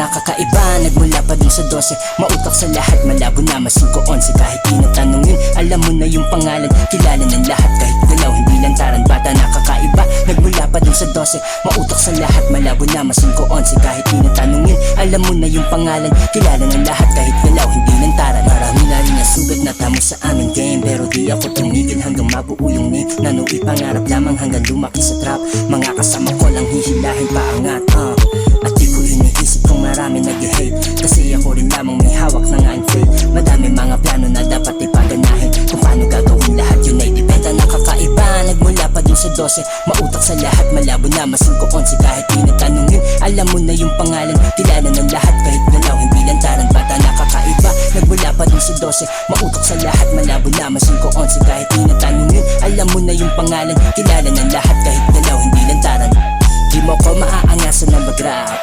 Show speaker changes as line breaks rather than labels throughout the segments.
nakakaiba, nagmula pa dun sa 12. Mautak sa lahat, malabo na masingko 11. Kahit di natanongin, alam mo na yung pangalan. Kilala ng lahat kahit galaw, hindi lantaran. Bata nakakaiba, nagmula pa dun sa 12. Mautak sa lahat, malabo na masingko 11. Kahit di natanongin, alam mo na yung pangalan. Kilala ng lahat kahit galaw, hindi lantaran. Marami na rin nasugat na tamo sa aming game, pero di ako tumigil hanggang mabuo yung name. Nanuwi pangarap lamang hanggang lumaki sa trap. Mga kasama ko lang hihilahin paangat, At di ko iniisip kung marami nag-hate, kasi ako rin lamang may hawak na nga ang fate. Madami mga plano na dapat ipaganahin, kung paano gagawin lahat yun ay dependa. Nakakaiba, nagmula pa din sa 12. Mautak sa lahat, malabo na masingko 11. Kahit di natanongin, alam mo na yung pangalan. Kilala ng lahat kahit galaw, hindi lantaran. Bata nakakaiba, nagmula pa din sa 12. Mautak sa lahat, malabo na masingko 11. Kahit di natanongin, alam mo na yung pangalan. Kilala ng lahat kahit galaw, hindi lantaran. Di mo ko maaangasan na mag-rap,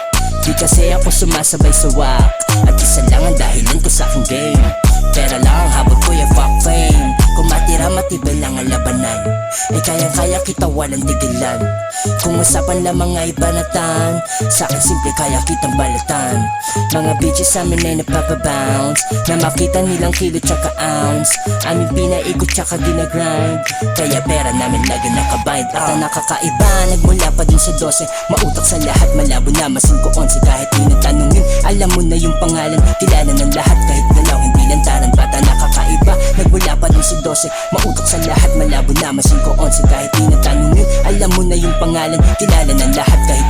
di kasi ako sumasabay sa wak. At isa lang ang dahilan ko sa aking game, pera lang ang habol ko, yung fuck fame. Kung matira matibay lang ang labanan, ay kayang-kaya kita walang tigilan. Kung usapan lang mga ibanatan, sa akin simple kaya kitang balatan. Mga bitches sa amin ay napapabounce, na makita nilang kilo tsaka ounce. Aming pinaikot tsaka ginagrind, kaya pera namin lagi nakabind. At ang nakakaiba, nagmula pa din sa 12. Mautak sa lahat, malabo na masingko 11. Kahit di natanongin, alam mo na yung pangalan. Kilala ng lahat kahit galaw, hindi lantaran. Bata nakakaiba, nagmula pa din sa 12. Mautak sa lahat, malabo na masingko 11. Kahit di natanongin, alam mo na yung pangalan. Kilala ng lahat kahit